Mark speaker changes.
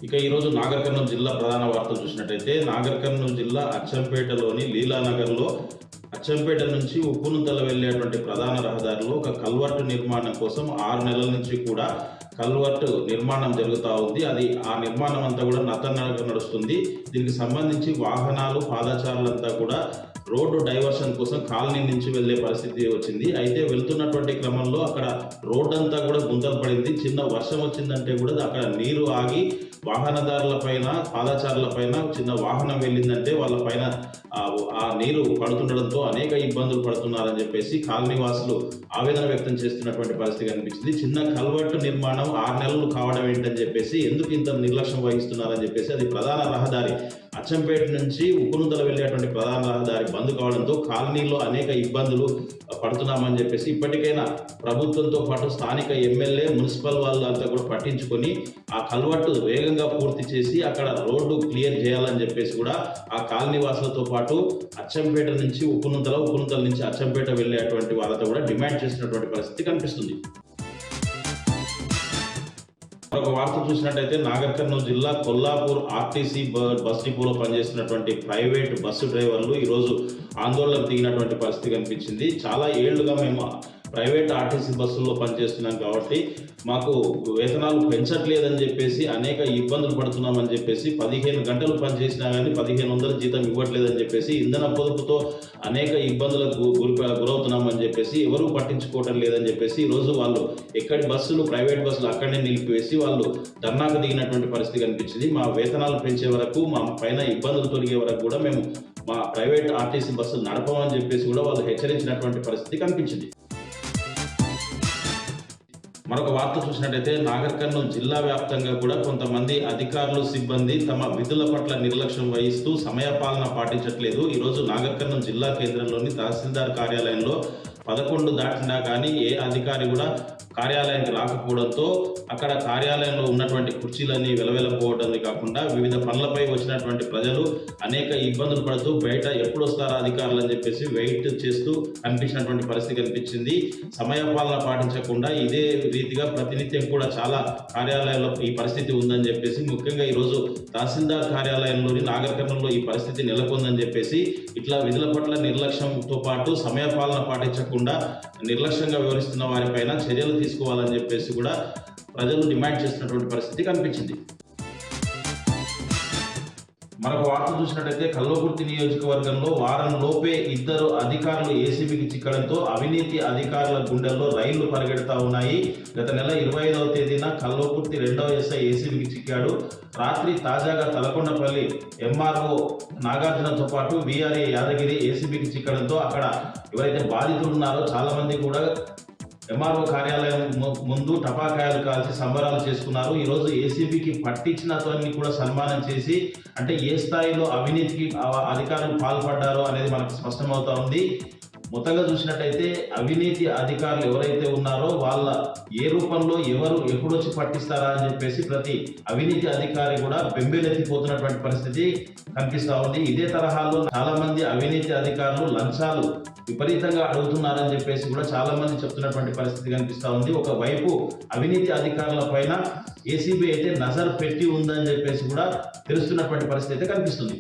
Speaker 1: ఇక ఈరోజు నాగర్ కర్నూలు జిల్లా ప్రధాన వార్తలు చూసినట్టయితే నాగర్ కర్నూలు జిల్లా అచ్చంపేటలోని లీలానగర్లో అచ్చంపేట నుంచి ఉప్పునుతల వెళ్లేటువంటి ప్రధాన రహదారిలో ఒక కల్వర్టు నిర్మాణం కోసం 6 నెలల నుంచి కూడా కల్వర్టు నిర్మాణం జరుగుతూ ఉంది. ఆ నిర్మాణం అంతా కూడా నత్తనడక నడుస్తుంది. దీనికి సంబంధించి వాహనాలు పాదచారులంతా కూడా రోడ్డు డైవర్షన్ కోసం కాలనీ నుంచి వెళ్లే పరిస్థితి వచ్చింది. అయితే వెళ్తున్నటువంటి క్రమంలో అక్కడ రోడ్డు అంతా కూడా గుంతలు పడింది. చిన్న వర్షం వచ్చిందంటే కూడా అక్కడ నీరు ఆగి వాహనదారుల పైన పాదచారుల పైన చిన్న వాహనం వెళ్ళిందంటే వాళ్ళ పైన ఆ నీరు పడుతుండడంతో అనేక ఇబ్బందులు పడుతున్నారని చెప్పేసి కాలనీ వాసులు ఆవేదన వ్యక్తం చేస్తున్నటువంటి పరిస్థితి కనిపించింది. చిన్న కల్వర్టు నిర్మాణం 6 నెలలు కావడం ఏంటని చెప్పేసి, ఎందుకు ఇంత నిర్లక్ష్యం వహిస్తున్నారని చెప్పేసి, అది ప్రధాన రహదారి అచ్చంపేట నుంచి ఉప్పునుతల వెళ్ళేటువంటి ప్రధాన రహదారి బంద్ కావడంతో కాలనీలో అనేక ఇబ్బందులు పడుతున్నామని చెప్పేసి ఇప్పటికైనా ప్రభుత్వంతో పాటు స్థానిక ఎమ్మెల్యే మున్సిపల్ వాళ్ళంతా కూడా పట్టించుకొని ఆ కల్వర్టు వేగంగా పూర్తి చేసి అక్కడ రోడ్డు క్లియర్ చేయాలని చెప్పేసి కూడా ఆ కాలనీ వాసులతో పాటు అచ్చంపేట నుంచి ఉప్పునుతల నుంచి అచ్చంపేట వెళ్ళేటువంటి వాళ్ళతో కూడా డిమాండ్ చేసినటువంటి పరిస్థితి కనిపిస్తుంది. ఒక వార్త చూసినట్టయితే నాగర్ కర్నూలు జిల్లా కొల్లాపూర్ ఆర్టీసీ బస్ డిపోలో పనిచేస్తున్నటువంటి ప్రైవేట్ బస్సు డ్రైవర్లు ఈరోజు ఆందోళనకు దిగినటువంటి పరిస్థితి కనిపించింది. చాలా ఏళ్లుగా మేము ప్రైవేట్ ఆర్టీసీ బస్సుల్లో పనిచేస్తున్నాం కాబట్టి మాకు వేతనాలు పెంచట్లేదని చెప్పేసి అనేక ఇబ్బందులు పడుతున్నామని చెప్పేసి 15 గంటలు పనిచేసినా కానీ 1500 జీతం ఇవ్వట్లేదని చెప్పేసి ఇంధన పొదుపుతో అనేక ఇబ్బందులకు గురవుతున్నామని చెప్పేసి ఎవరూ పట్టించుకోవడం లేదని చెప్పేసి ఈరోజు వాళ్ళు ఎక్కడి బస్సులు ప్రైవేట్ బస్సులు అక్కడనే నిలిపివేసి వాళ్ళు ధర్నాకు దిగినటువంటి పరిస్థితి కనిపించింది. మా వేతనాలు పెంచే వరకు, మా పైన ఇబ్బందులు తొలగే వరకు కూడా మేము మా ప్రైవేట్ ఆర్టీసీ బస్సులు నడపమని చెప్పేసి కూడా వాళ్ళు హెచ్చరించినటువంటి పరిస్థితి కనిపించింది. మరొక వార్త చూసినట్టయితే నాగర్ కర్నూలు జిల్లా వ్యాప్తంగా కూడా కొంతమంది అధికారులు సిబ్బంది తమ విధుల పట్ల నిర్లక్ష్యం వహిస్తూ సమయపాలన పాటించట్లేదు. ఈరోజు నాగర్ కర్నూలు జిల్లా కేంద్రంలోని తహసీల్దార్ కార్యాలయంలో 11 దాటినా కానీ ఏ అధికారి కూడా కార్యాలయానికి రాకపోవడంతో అక్కడ కార్యాలయంలో ఉన్నటువంటి కుర్చీలన్నీ వెలవెలపోవడమే కాకుండా వివిధ పనులపై వచ్చినటువంటి ప్రజలు అనేక ఇబ్బందులు పడుతూ బయట ఎప్పుడు వస్తారా అధికారులు అని చెప్పేసి వెయిట్ చేస్తూ కనిపించినటువంటి పరిస్థితి కనిపించింది. సమయపాలన పాటించకుండా ఇదే రీతిగా ప్రతినిత్యం కూడా చాలా కార్యాలయాల్లో ఈ పరిస్థితి ఉందని చెప్పేసి, ముఖ్యంగా ఈరోజు తహసీల్దార్ కార్యాలయంలోని నాగర్ కర్నూలులో ఈ పరిస్థితి నెలకొందని చెప్పేసి, ఇట్లా విధుల పట్ల నిర్లక్ష్యంతో పాటు సమయపాలన పాటించకుండా నిర్లక్ష్యంగా వ్యవహరిస్తున్న వారిపైన చర్యలు తీసుకోవాలని చెప్పేసి కూడా ప్రజలు డిమాండ్ చేస్తున్నటువంటి పరిస్థితి కనిపించింది. మరొక వార్త చూసినట్టయితే కల్వకుర్తి నియోజకవర్గంలో వారం లోపే 2 అధికారులు ఏసీబీకి చిక్కడంతో అవినీతి అధికారుల గుండెల్లో రైళ్లు పరిగెడతా ఉన్నాయి. గత నెల 25వ తేదీన కల్వకుర్తి 2వ ఎస్ఐ ఏసీబీకి చిక్కాడు. రాత్రి తాజాగా తలకొండపల్లి ఎంఆర్ఓ నాగార్జునతో పాటు వీఆర్ఏ యాదగిరి ఏసీబీకి చిక్కడంతో అక్కడ ఎవరైతే బాధితులు ఉన్నారో చాలా మంది కూడా ఎంఆర్ఓ కార్యాలయం ముందు టపాకాయలు కాల్చి సంబరాలు చేసుకున్నారు. ఈరోజు ఏసీబీకి పట్టించిన అతన్ని కూడా సన్మానం చేసి, అంటే ఏ స్థాయిలో అవినీతికి అధికారులు పాల్పడ్డారో అనేది మనకు స్పష్టమవుతా ఉంది. మొత్తంగా చూసినట్టయితే అవినీతి అధికారులు ఎవరైతే ఉన్నారో వాళ్ళ ఏ రూపంలో ఎవరు ఎప్పుడు వచ్చి పట్టిస్తారా అని చెప్పేసి ప్రతి అవినీతి అధికారి కూడా బెంబేలెత్తిపోతున్నటువంటి పరిస్థితి కనిపిస్తా ఉంది. ఇదే తరహాలో చాలా మంది అవినీతి అధికారులు లంచాలు విపరీతంగా అడుగుతున్నారని చెప్పేసి కూడా చాలా మంది చెప్తున్నటువంటి పరిస్థితి కనిపిస్తా ఉంది. ఒకవైపు అవినీతి అధికారుల పైన ఏసీబీ అయితే నజర్ పెట్టి ఉందని చెప్పేసి కూడా తెలుస్తున్నటువంటి పరిస్థితి అయితే కనిపిస్తుంది.